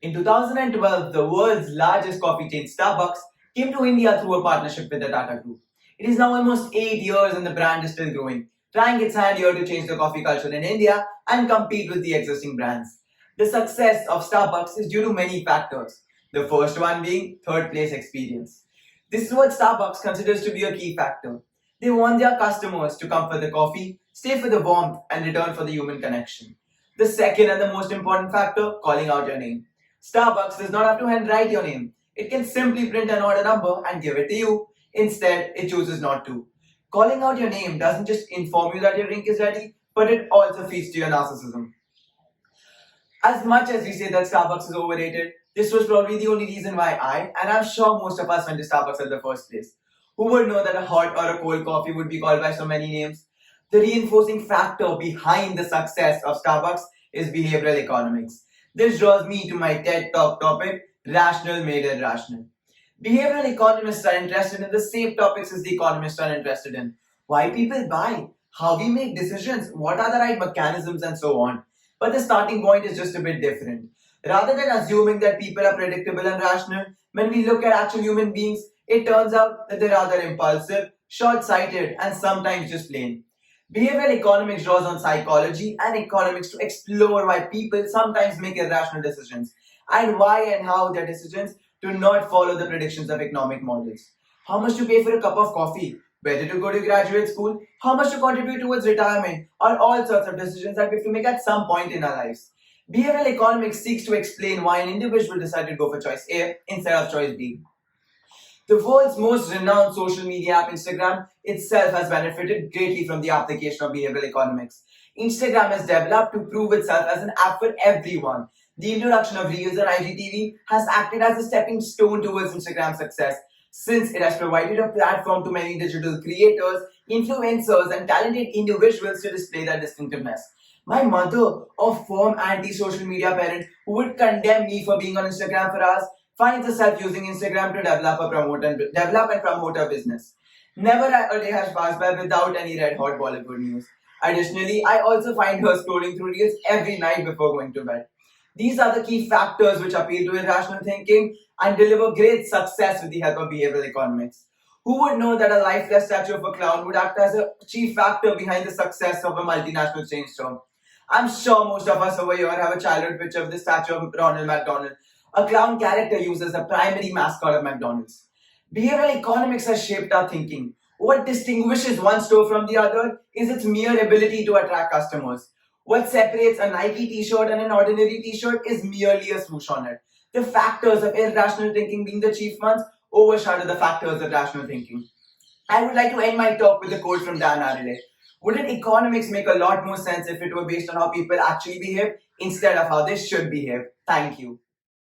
In 2012, the world's largest coffee chain, Starbucks, came to India through a partnership with the Tata Group. It is now almost 8 years and the brand is still growing, trying its hand here to change the coffee culture in India and compete with the existing brands. The success of Starbucks is due to many factors, the first one being third place experience. This is what Starbucks considers to be a key factor. They want their customers to come for the coffee, stay for the warmth, and return for the human connection. The second and the most important factor, calling out your name. Starbucks does not have to handwrite your name. It can simply print an order number and give it to you. Instead, it chooses not to. Calling out your name doesn't just inform you that your drink is ready, but it also feeds to your narcissism. As much as we say that Starbucks is overrated, this was probably the only reason why and I'm sure most of us went to Starbucks in the first place. Who would know that a hot or a cold coffee would be called by so many names? The reinforcing factor behind the success of Starbucks is behavioral economics. This draws me to my TED Talk topic, Rational Made Irrational. Behavioral economists are interested in the same topics as the economists are interested in. Why people buy, how we make decisions, what are the right mechanisms, and so on. But the starting point is just a bit different. Rather than assuming that people are predictable and rational, when we look at actual human beings, it turns out that they're rather impulsive, short-sighted, and sometimes just plain. Behavioral economics draws on psychology and economics to explore why people sometimes make irrational decisions and why and how their decisions do not follow the predictions of economic models. How much to pay for a cup of coffee, whether to go to graduate school, how much to contribute towards retirement, or all sorts of decisions that we have to make at some point in our lives. Behavioral economics seeks to explain why an individual decided to go for choice A instead of choice B. The world's most renowned social media app, Instagram, itself has benefited greatly from the application of behavioral economics. Instagram has developed to prove itself as an app for everyone. The introduction of Reels and IGTV has acted as a stepping stone towards Instagram's success, since it has provided a platform to many digital creators, influencers, and talented individuals to display their distinctiveness. My mother, a firm anti-social media parent who would condemn me for being on Instagram for hours, finds herself using Instagram to develop and promote her business. Never a day has passed by without any red hot Bollywood news. Additionally, I also find her scrolling through reels every night before going to bed. These are the key factors which appeal to irrational thinking and deliver great success with the help of behavioral economics. Who would know that a lifeless statue of a clown would act as a chief factor behind the success of a multinational chain store? I'm sure most of us over here have a childhood picture of the statue of Ronald McDonald, a clown character used as the primary mascot of McDonald's. Behavioral economics has shaped our thinking. What distinguishes one store from the other is its mere ability to attract customers. What separates a Nike t-shirt and an ordinary t-shirt is merely a swoosh on it. The factors of irrational thinking being the chief ones overshadow the factors of rational thinking. I would like to end my talk with a quote from Dan Ariely. Wouldn't economics make a lot more sense if it were based on how people actually behave instead of how they should behave? Thank you.